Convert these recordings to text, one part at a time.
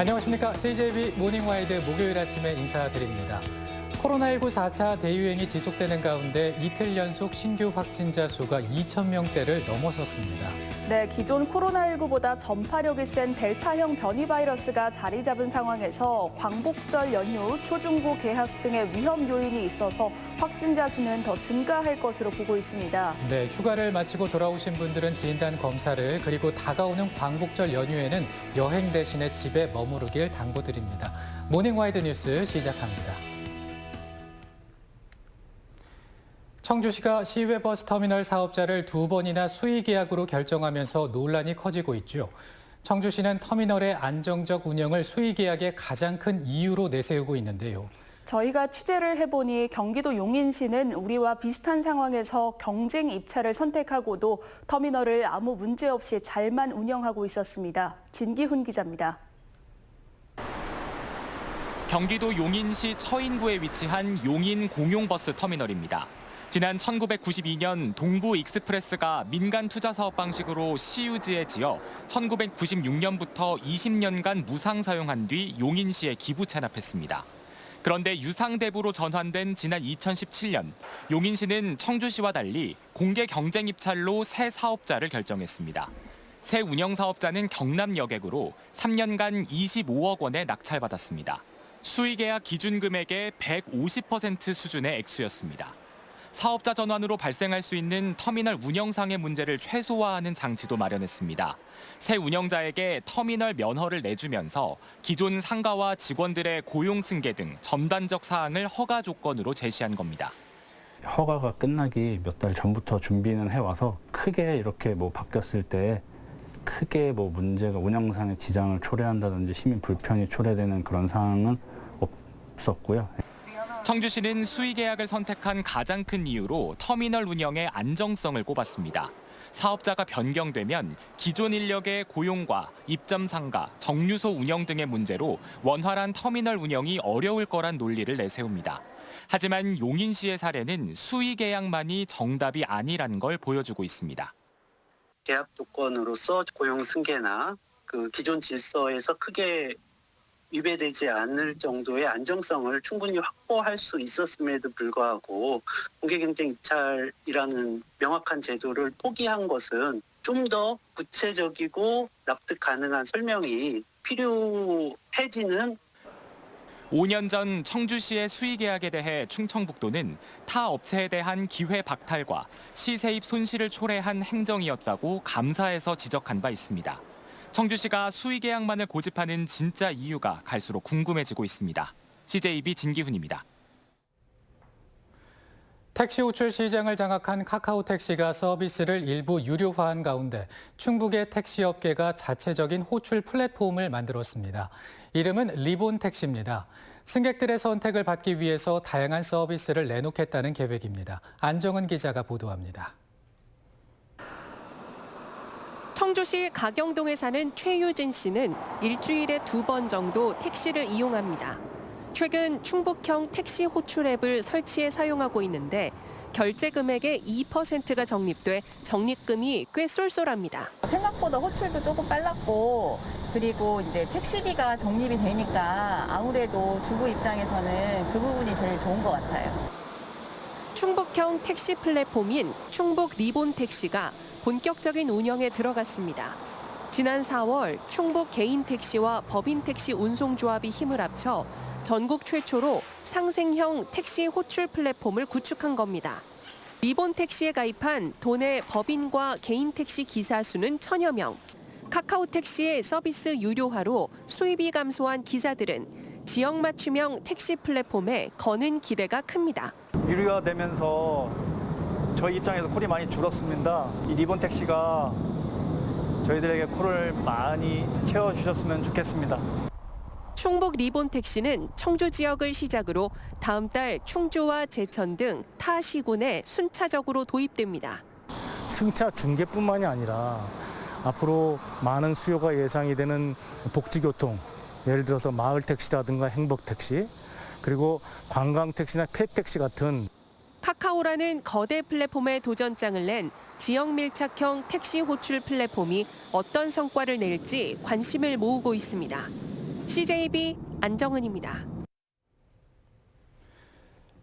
안녕하십니까. CJB 모닝와이드 목요일 아침에 인사드립니다. 코로나19 4차 대유행이 지속되는 가운데 이틀 연속 신규 확진자 수가 2,000명대를 넘어섰습니다. 네, 기존 코로나19보다 전파력이 센 델타형 변이 바이러스가 자리 잡은 상황에서 광복절 연휴, 초중고 개학 등의 위험 요인이 있어서 확진자 수는 더 증가할 것으로 보고 있습니다. 네, 휴가를 마치고 돌아오신 분들은 진단 검사를, 그리고 다가오는 광복절 연휴에는 여행 대신에 집에 머무르길 당부드립니다. 모닝와이드 뉴스 시작합니다. 청주시가 시외버스 터미널 사업자를 2번이나 수의계약으로 결정하면서 논란이 커지고 있죠. 청주시는 터미널의 안정적 운영을 수의계약의 가장 큰 이유로 내세우고 있는데요. 저희가 취재를 해보니 경기도 용인시는 우리와 비슷한 상황에서 경쟁 입찰을 선택하고도 터미널을 아무 문제 없이 잘만 운영하고 있었습니다. 진기훈 기자입니다. 경기도 용인시 처인구에 위치한 용인 공용버스 터미널입니다. 지난 1992년 동부 익스프레스가 민간 투자 사업 방식으로 시유지에 지어 1996년부터 20년간 무상 사용한 뒤 용인시에 기부 체납했습니다. 그런데 유상대부로 전환된 지난 2017년, 용인시는 청주시와 달리 공개 경쟁 입찰로 새 사업자를 결정했습니다. 새 운영 사업자는 경남 여객으로 3년간 25억 원에 낙찰받았습니다. 수의계약 기준 금액의 150% 수준의 액수였습니다. 사업자 전환으로 발생할 수 있는 터미널 운영상의 문제를 최소화하는 장치도 마련했습니다. 새 운영자에게 터미널 면허를 내주면서 기존 상가와 직원들의 고용 승계 등 전반적 사항을 허가 조건으로 제시한 겁니다. 허가가 끝나기 몇 달 전부터 준비는 해와서 크게 이렇게 바뀌었을 때 크게 문제가 운영상의 지장을 초래한다든지 시민 불편이 초래되는 그런 상황은 없었고요. 청주시는 수의계약을 선택한 가장 큰 이유로 터미널 운영의 안정성을 꼽았습니다. 사업자가 변경되면 기존 인력의 고용과 입점 상가, 정류소 운영 등의 문제로 원활한 터미널 운영이 어려울 거란 논리를 내세웁니다. 하지만 용인시의 사례는 수의계약만이 정답이 아니라는 걸 보여주고 있습니다. 계약 조건으로서 고용 승계나 기존 질서에서 크게 위배되지 않을 정도의 안정성을 충분히 확보할 수 있었음에도 불구하고 공개경쟁 입찰이라는 명확한 제도를 포기한 것은 좀 더 구체적이고 납득 가능한 설명이 필요해지는. 5년 전 청주시의 수의계약에 대해 충청북도는 타 업체에 대한 기회 박탈과 시세입 손실을 초래한 행정이었다고 감사에서 지적한 바 있습니다. 청주시가 수의계약만을 고집하는 진짜 이유가 갈수록 궁금해지고 있습니다. CJB 진기훈입니다. 택시 호출 시장을 장악한 카카오택시가 서비스를 일부 유료화한 가운데 충북의 택시업계가 자체적인 호출 플랫폼을 만들었습니다. 이름은 리본택시입니다. 승객들의 선택을 받기 위해서 다양한 서비스를 내놓겠다는 계획입니다. 안정은 기자가 보도합니다. 청주시 가경동에 사는 최유진 씨는 일주일에 2번 정도 택시를 이용합니다. 최근 충북형 택시 호출 앱을 설치해 사용하고 있는데 결제 금액의 2%가 적립돼 적립금이 꽤 쏠쏠합니다. 생각보다 호출도 조금 빨랐고 그리고 이제 택시비가 적립이 되니까 아무래도 주부 입장에서는 그 부분이 제일 좋은 것 같아요. 충북형 택시 플랫폼인 충북 리본택시가 본격적인 운영에 들어갔습니다. 지난 4월 충북 개인택시와 법인택시 운송조합이 힘을 합쳐 전국 최초로 상생형 택시 호출 플랫폼을 구축한 겁니다. 리본택시에 가입한 도내 법인과 개인택시 기사 수는 1,000여 명. 카카오택시의 서비스 유료화로 수입이 감소한 기사들은 지역 맞춤형 택시 플랫폼에 거는 기대가 큽니다. 유료화되면서 저희 입장에서 콜이 많이 줄었습니다. 이 리본택시가 저희들에게 콜을 많이 채워주셨으면 좋겠습니다. 충북 리본택시는 청주 지역을 시작으로 다음 달 충주와 제천 등 타 시군에 순차적으로 도입됩니다. 승차 중개뿐만이 아니라 앞으로 많은 수요가 예상이 되는 복지교통, 예를 들어서 마을택시라든가 행복택시, 그리고 관광택시나 폐택시 같은 카카오라는 거대 플랫폼에 도전장을 낸 지역 밀착형 택시 호출 플랫폼이 어떤 성과를 낼지 관심을 모으고 있습니다. CJB 안정은입니다.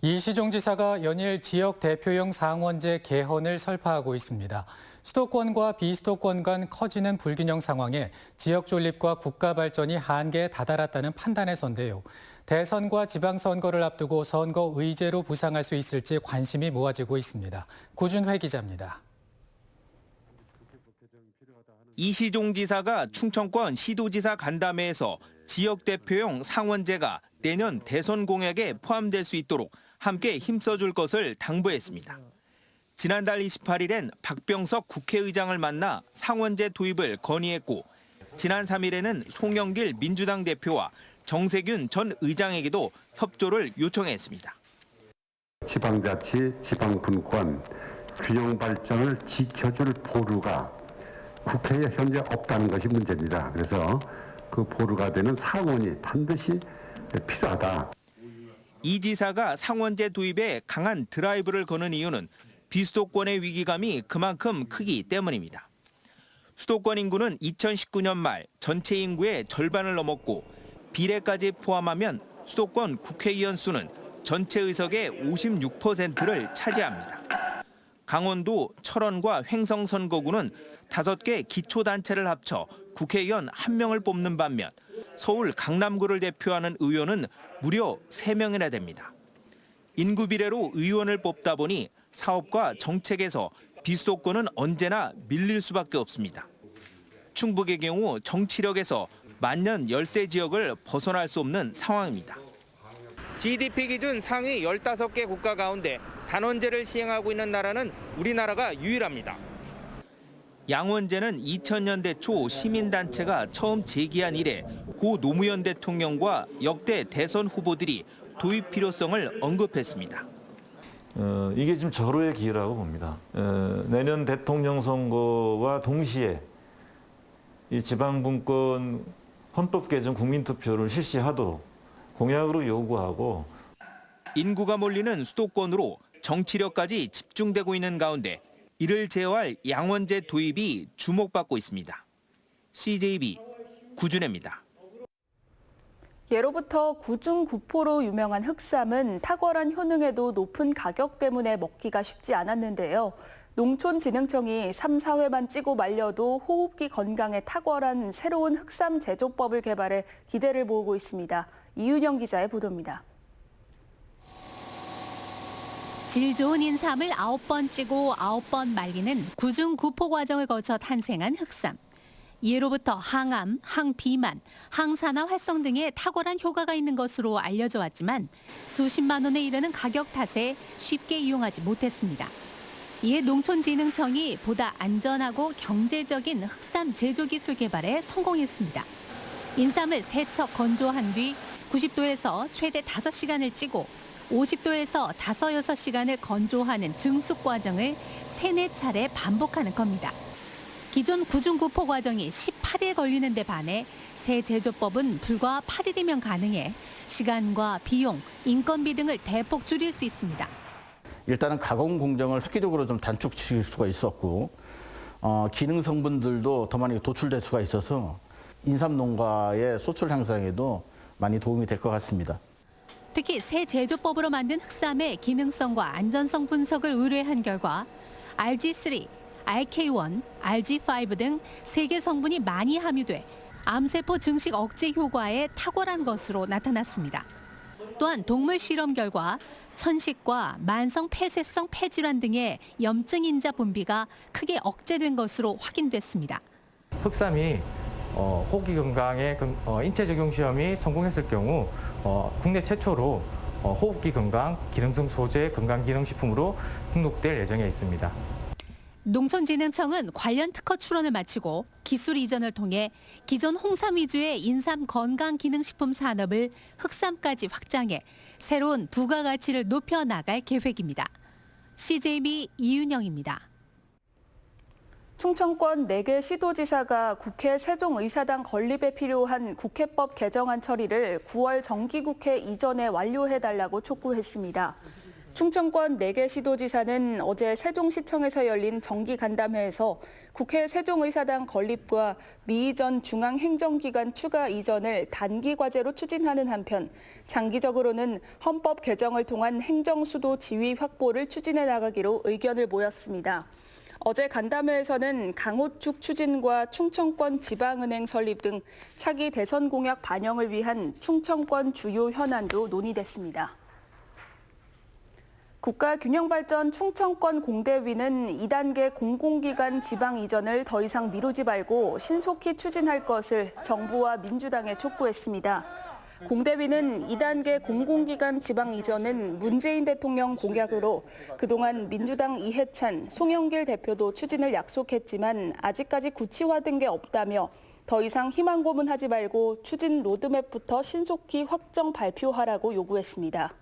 이시종 지사가 연일 지역 대표형 상원제 개헌을 설파하고 있습니다. 수도권과 비수도권 간 커지는 불균형 상황에 지역 존립과 국가 발전이 한계에 다다랐다는 판단에서인데요. 대선과 지방선거를 앞두고 선거 의제로 부상할 수 있을지 관심이 모아지고 있습니다. 구준회 기자입니다. 이시종 지사가 충청권 시도지사 간담회에서 지역 대표용 상원제가 내년 대선 공약에 포함될 수 있도록 함께 힘써줄 것을 당부했습니다. 지난달 28일엔 박병석 국회의장을 만나 상원제 도입을 건의했고 지난 3일에는 송영길 민주당 대표와 정세균 전 의장에게도 협조를 요청했습니다. 지방자치, 지방분권, 균형 발전을 지켜줄 보루가 국회에 현재 없다는 것이 문제입니다. 그래서 그 보루가 되는 상원이 반드시 필요하다. 이 지사가 상원제 도입에 강한 드라이브를 거는 이유는 비수도권의 위기감이 그만큼 크기 때문입니다. 수도권 인구는 2019년 말 전체 인구의 절반을 넘었고 비례까지 포함하면 수도권 국회의원 수는 전체 의석의 56%를 차지합니다. 강원도 철원과 횡성 선거구는 5개 기초단체를 합쳐 국회의원 1명을 뽑는 반면 서울 강남구를 대표하는 의원은 무려 3명이나 됩니다. 인구 비례로 의원을 뽑다 보니 사업과 정책에서 비수도권은 언제나 밀릴 수밖에 없습니다. 충북의 경우 정치력에서 만년 열세 지역을 벗어날 수 없는 상황입니다. GDP 기준 상위 15개 국가 가운데 단원제를 시행하고 있는 나라는 우리나라가 유일합니다. 양원제는 2000년대 초 시민단체가 처음 제기한 이래 고 노무현 대통령과 역대 대선 후보들이 도입 필요성을 언급했습니다. 이게 지금 절호의 기회라고 봅니다. 내년 대통령 선거와 동시에 이 지방분권 헌법 개정 국민투표를 실시하도록 공약으로 요구하고 인구가 몰리는 수도권으로 정치력까지 집중되고 있는 가운데 이를 제어할 양원제 도입이 주목받고 있습니다. CJB 구준혜입니다. 예로부터 구중구포로 유명한 흑삼은 탁월한 효능에도 높은 가격 때문에 먹기가 쉽지 않았는데요. 농촌진흥청이 3, 4회만 찌고 말려도 호흡기 건강에 탁월한 새로운 흑삼 제조법을 개발해 기대를 모으고 있습니다. 이윤영 기자의 보도입니다. 질 좋은 인삼을 9번 찌고 9번 말리는 구중구포 과정을 거쳐 탄생한 흑삼. 예로부터 항암, 항비만, 항산화 활성 등의 탁월한 효과가 있는 것으로 알려져 왔지만 수십만 원에 이르는 가격 탓에 쉽게 이용하지 못했습니다. 이에 농촌진흥청이 보다 안전하고 경제적인 흑삼 제조 기술 개발에 성공했습니다. 인삼을 세척 건조한 뒤 90도에서 최대 5시간을 찌고 50도에서 5, 6시간을 건조하는 증숙 과정을 3, 4차례 반복하는 겁니다. 기존 구중구포 과정이 18일 걸리는 데 반해 새 제조법은 불과 8일이면 가능해 시간과 비용, 인건비 등을 대폭 줄일 수 있습니다. 일단은 가공 공정을 획기적으로 좀 단축시킬 수가 있었고 기능 성분들도 더 많이 도출될 수가 있어서 인삼 농가의 소출 향상에도 많이 도움이 될 것 같습니다. 특히 새 제조법으로 만든 흑삼의 기능성과 안전성 분석을 의뢰한 결과 RG3, RK1, RG5 등 3개 성분이 많이 함유돼 암세포 증식 억제 효과에 탁월한 것으로 나타났습니다. 또한 동물 실험 결과 천식과 만성 폐쇄성 폐질환 등의 염증 인자 분비가 크게 억제된 것으로 확인됐습니다. 흑삼이 호흡기 건강의 인체 적용 시험이 성공했을 경우 국내 최초로 호흡기 건강 기능성 소재 건강기능식품으로 등록될 예정에 있습니다. 농촌진흥청은 관련 특허 출원을 마치고 기술 이전을 통해 기존 홍삼 위주의 인삼 건강기능식품 산업을 흑삼까지 확장해 새로운 부가가치를 높여나갈 계획입니다. CJB 이윤영입니다. 충청권 4개 시도지사가 국회 세종의사당 건립에 필요한 국회법 개정안 처리를 9월 정기국회 이전에 완료해달라고 촉구했습니다. 충청권 4개 시도지사는 어제 세종시청에서 열린 정기간담회에서 국회 세종의사당 건립과 미이전 중앙행정기관 추가 이전을 단기 과제로 추진하는 한편 장기적으로는 헌법 개정을 통한 행정수도 지위 확보를 추진해 나가기로 의견을 모았습니다. 어제 간담회에서는 강호축 추진과 충청권 지방은행 설립 등 차기 대선 공약 반영을 위한 충청권 주요 현안도 논의됐습니다. 국가균형발전 충청권 공대위는 2단계 공공기관 지방 이전을 더 이상 미루지 말고 신속히 추진할 것을 정부와 민주당에 촉구했습니다. 공대위는 2단계 공공기관 지방 이전은 문재인 대통령 공약으로 그동안 민주당 이해찬, 송영길 대표도 추진을 약속했지만 아직까지 구체화된 게 없다며 더 이상 희망 고문하지 말고 추진 로드맵부터 신속히 확정 발표하라고 요구했습니다.